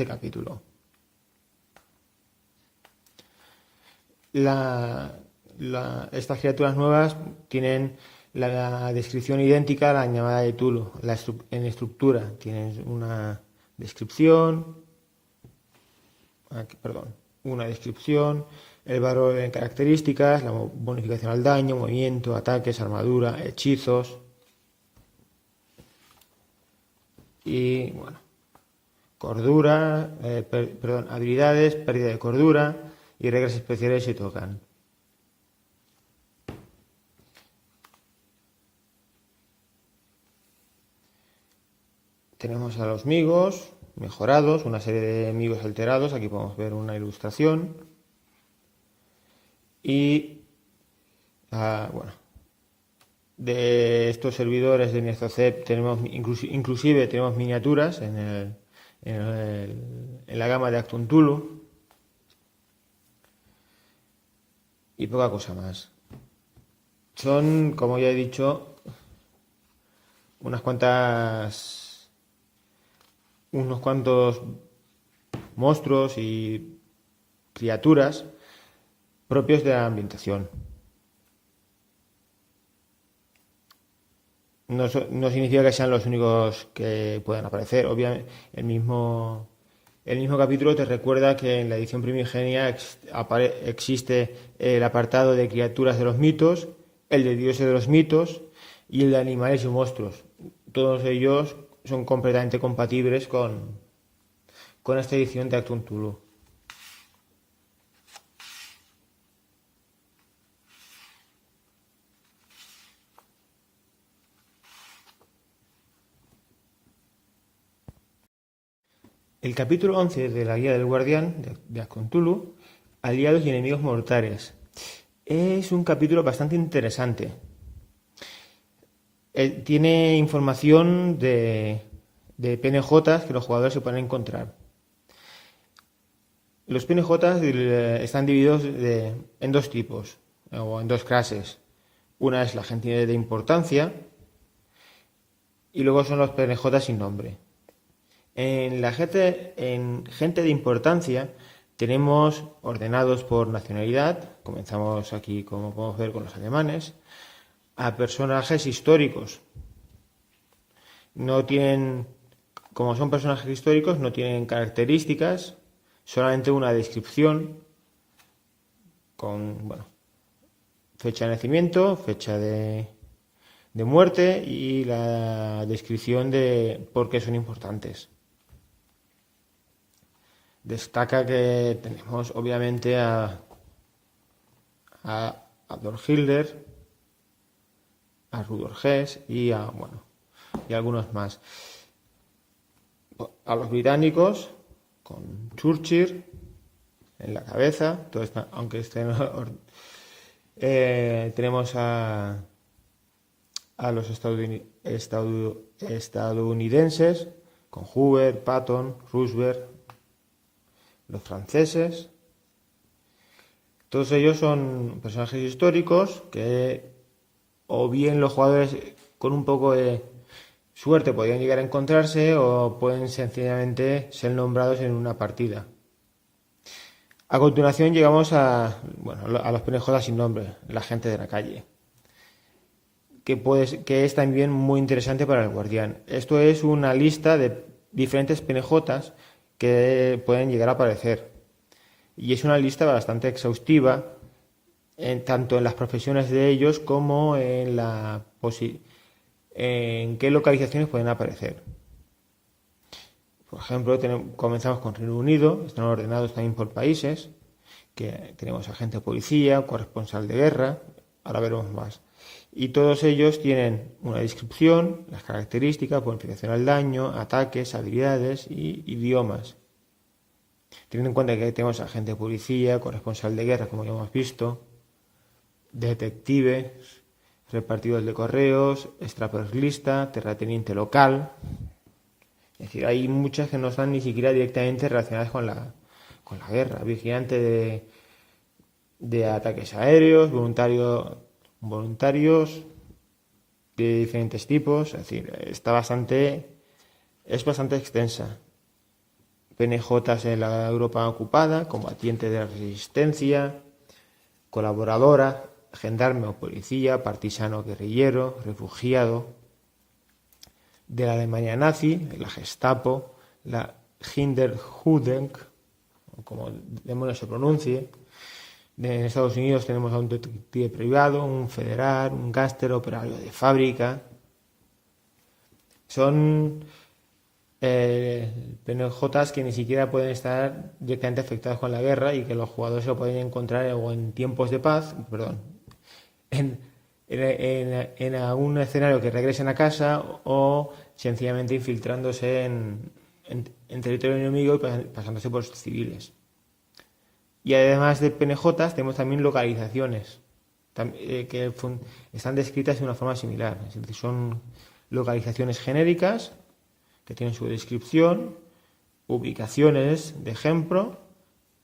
capítulo. Estas criaturas nuevas tienen la descripción idéntica a la llamada de Tulu. En estructura tienen una descripción, el valor en características, la bonificación al daño, movimiento, ataques, armadura, hechizos y bueno, cordura, habilidades, pérdida de cordura y reglas especiales si tocan. Tenemos a los migos mejorados, una serie de migos alterados, aquí podemos ver una ilustración. Y bueno, de estos servidores de Nexocep tenemos inclusive tenemos miniaturas en la gama de Achtung Tulu y poca cosa más. Son, como ya he dicho, unos cuantos monstruos y criaturas propios de la ambientación. No significa que sean los únicos que puedan aparecer. Obviamente, el mismo capítulo te recuerda que en la edición primigenia existe el apartado de criaturas de los mitos, el de dioses de los mitos y el de animales y monstruos. Todos ellos son completamente compatibles con esta edición de Achtung Tulu. El capítulo 11 de la Guía del Guardián de Cthulhu, Aliados y enemigos mortales, es un capítulo bastante interesante. Tiene información de PNJs que los jugadores se pueden encontrar. Los PNJs están divididos en dos tipos, o en dos clases. Una es la gente de importancia y luego son los PNJs sin nombre. En gente de importancia tenemos ordenados por nacionalidad, comenzamos aquí, como podemos ver, con los alemanes, a personajes históricos. Como son personajes históricos, no tienen características, solamente una descripción con, fecha de nacimiento, fecha de muerte y la descripción de por qué son importantes. Destaca que tenemos obviamente a Adolf Hitler, a Rudolf Hess y algunos más. A los británicos, con Churchill en la cabeza, todo está, aunque tenemos a los estadounidenses, con Hoover, Patton, Roosevelt, los franceses. Todos ellos son personajes históricos que o bien los jugadores con un poco de suerte podrían llegar a encontrarse o pueden sencillamente ser nombrados en una partida. A continuación llegamos a los PNJ sin nombre, la gente de la calle, que es también muy interesante para el guardián. Esto es una lista de diferentes PNJs que pueden llegar a aparecer. Y es una lista bastante exhaustiva, tanto en las profesiones de ellos como en qué localizaciones pueden aparecer. Por ejemplo, comenzamos con Reino Unido, están ordenados también por países, que tenemos agente de policía, corresponsal de guerra, ahora veremos más. Y todos ellos tienen una descripción, las características, bonificación al daño, ataques, habilidades y idiomas. Teniendo en cuenta que tenemos agente de policía, corresponsal de guerra, como ya hemos visto, detectives, repartidores de correos, extraperlista, terrateniente local. Es decir, hay muchas que no están ni siquiera directamente relacionadas con la guerra. Vigilante de ataques aéreos, voluntarios de diferentes tipos. Es decir, es bastante extensa. PNJs en la Europa ocupada, combatiente de la resistencia, colaboradora, gendarme o policía, partisano guerrillero, refugiado, de la Alemania nazi, la Gestapo, la Hinterjuden, o como demonios se pronuncie. En Estados Unidos tenemos a un detective privado, un federal, un gángster, operario de fábrica. Son PNJs que ni siquiera pueden estar directamente afectados con la guerra y que los jugadores se lo pueden encontrar o en tiempos de paz, en algún escenario que regresen a casa o sencillamente infiltrándose en territorio enemigo y pasándose por civiles. Y además de PNJs tenemos también localizaciones que están descritas de una forma similar. Es decir, son localizaciones genéricas que tienen su descripción, ubicaciones de ejemplos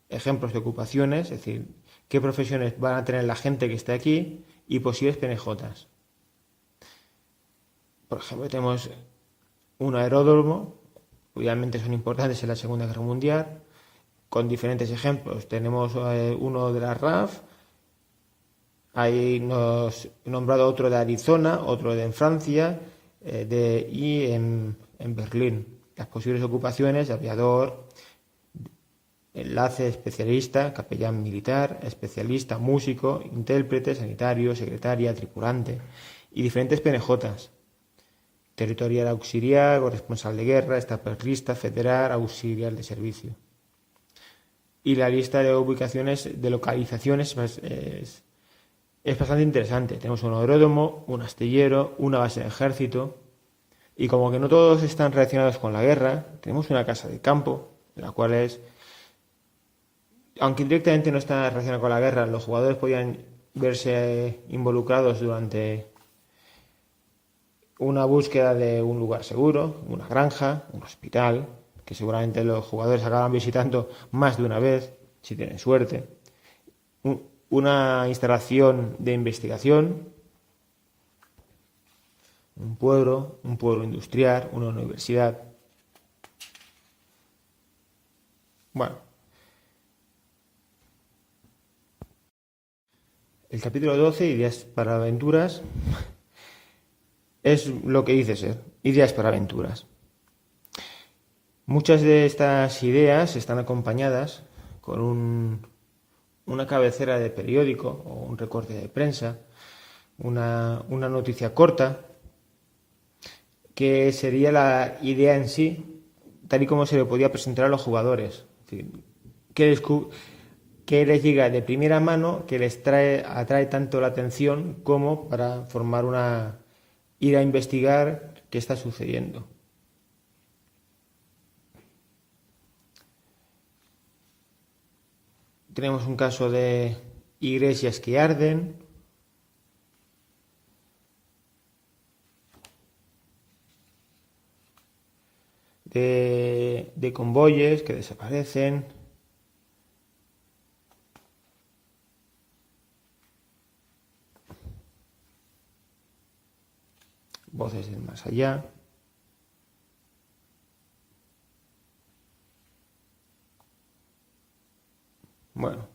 de ocupaciones, es decir, qué profesiones van a tener la gente que esté aquí y posibles PNJs. Por ejemplo, tenemos un aeródromo, obviamente son importantes en la Segunda Guerra Mundial, con diferentes ejemplos. Tenemos uno de la RAF, ahí nos he nombrado otro de Arizona, otro de Francia y en Berlín. Las posibles ocupaciones: aviador, enlace, especialista, capellán militar, especialista, músico, intérprete, sanitario, secretaria, tripulante y diferentes PNJs. Territorial auxiliar, corresponsal de guerra, extraperlista, federal, auxiliar de servicio. Y la lista de ubicaciones, de localizaciones es bastante interesante. Tenemos un aeródromo, un astillero, una base de ejército. Y como que no todos están relacionados con la guerra, tenemos una casa de campo, en la cual aunque directamente no está relacionada con la guerra, los jugadores podían verse involucrados durante una búsqueda de un lugar seguro, una granja, un hospital, que seguramente los jugadores acaban visitando más de una vez, si tienen suerte, una instalación de investigación, un pueblo industrial, una universidad. Bueno, el capítulo 12, Ideas para aventuras, es lo que dice ser, ideas para aventuras. Muchas de estas ideas están acompañadas con una cabecera de periódico o un recorte de prensa, una noticia corta, que sería la idea en sí, tal y como se le podía presentar a los jugadores. Es decir, que les llega de primera mano, que les atrae tanto la atención como para ir a investigar qué está sucediendo. Tenemos un caso de iglesias que arden, de convoyes que desaparecen, voces del más allá. Bueno.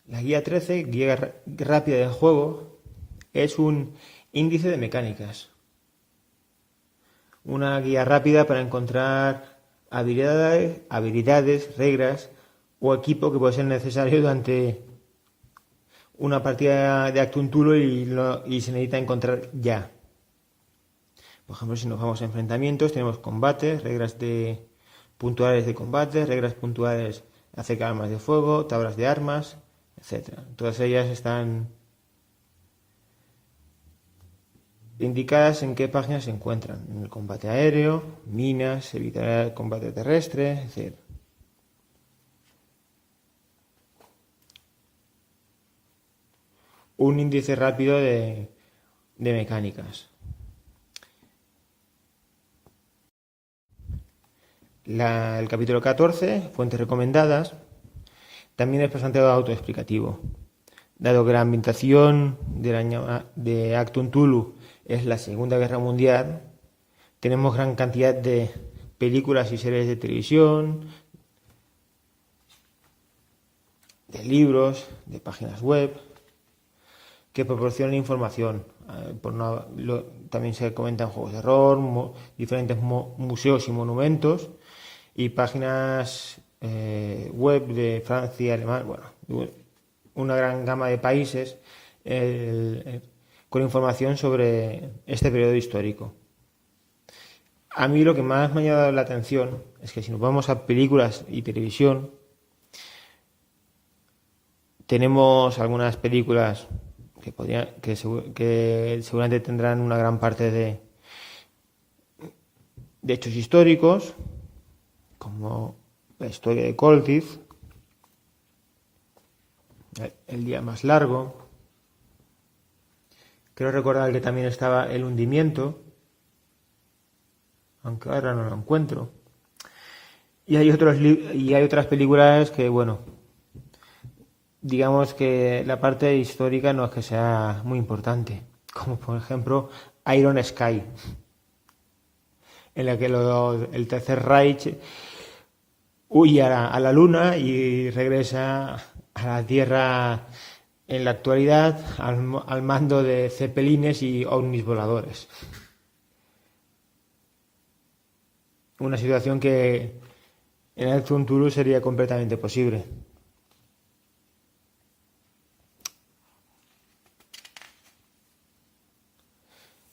La guía 13, guía rápida del juego, es un índice de mecánicas. Una guía rápida para encontrar habilidades, reglas o equipo que puede ser necesario durante una partida de Actum Tulo y se necesita encontrar ya. Por ejemplo, si nos vamos a enfrentamientos, tenemos combates, puntuales de combate, reglas puntuales acerca de armas de fuego, tablas de armas, etc. Todas ellas están indicadas en qué páginas se encuentran. En el combate aéreo, minas, evitar el combate terrestre, etc. Un índice rápido de mecánicas. El capítulo 14, fuentes recomendadas, también es bastante autoexplicativo. Dado que la ambientación de Actum Tulu es la Segunda Guerra Mundial, tenemos gran cantidad de películas y series de televisión, de libros, de páginas web, que proporcionan información. También se comentan juegos de rol, diferentes museos y monumentos, y páginas web de Francia, Alemania, bueno, una gran gama de países con información sobre este periodo histórico. A mí lo que más me ha llamado la atención es que si nos vamos a películas y televisión, tenemos algunas películas que seguramente tendrán una gran parte de hechos históricos, como la historia de Coltid, El día más largo. Creo recordar que también estaba El hundimiento, aunque ahora no lo encuentro. Y hay otras películas que, bueno, digamos que la parte histórica no es que sea muy importante, como por ejemplo Iron Sky, en la que el Tercer Reich huye a la Luna y regresa a la Tierra en la actualidad al mando de zeppelines y ovnis voladores. Una situación que en Actum Tulu sería completamente posible.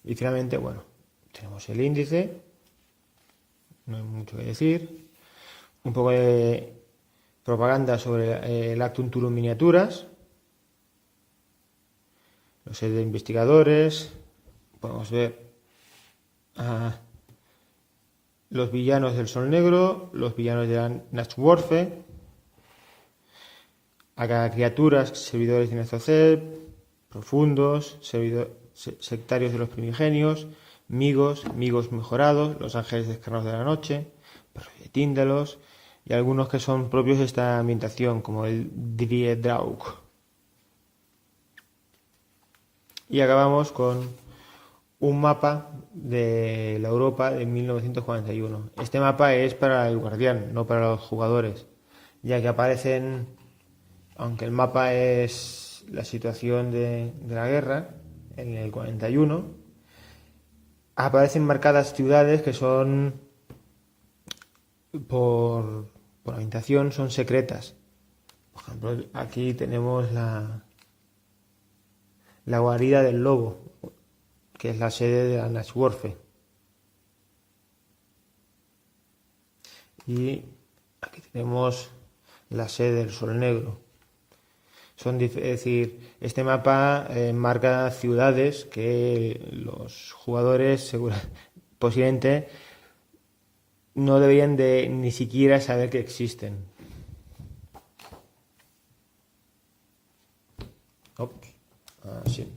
Y finalmente, bueno, tenemos el índice, no hay mucho que decir, un poco de propaganda sobre el Actum Tulu miniaturas, los set de investigadores, podemos ver a los villanos del Sol Negro, los villanos de la Nachtwölfe, a cada criaturas, servidores de Nezocep, profundos, sectarios de los primigenios, migos mejorados, los ángeles descarnados de la noche, perros de Tíndalos, y algunos que son propios de esta ambientación, como el Driedraug. Y acabamos con un mapa de la Europa de 1941. Este mapa es para el guardián, no para los jugadores, ya que aparecen, aunque el mapa es la situación de la guerra en el 41, aparecen marcadas ciudades que son por ambientación, son secretas. Por ejemplo, aquí tenemos la guarida del lobo, que es la sede de la Nachtwölfe. Y aquí tenemos la sede del Sol Negro. Es decir, este mapa marca ciudades que los jugadores posiblemente no deberían de ni siquiera saber que existen. Así.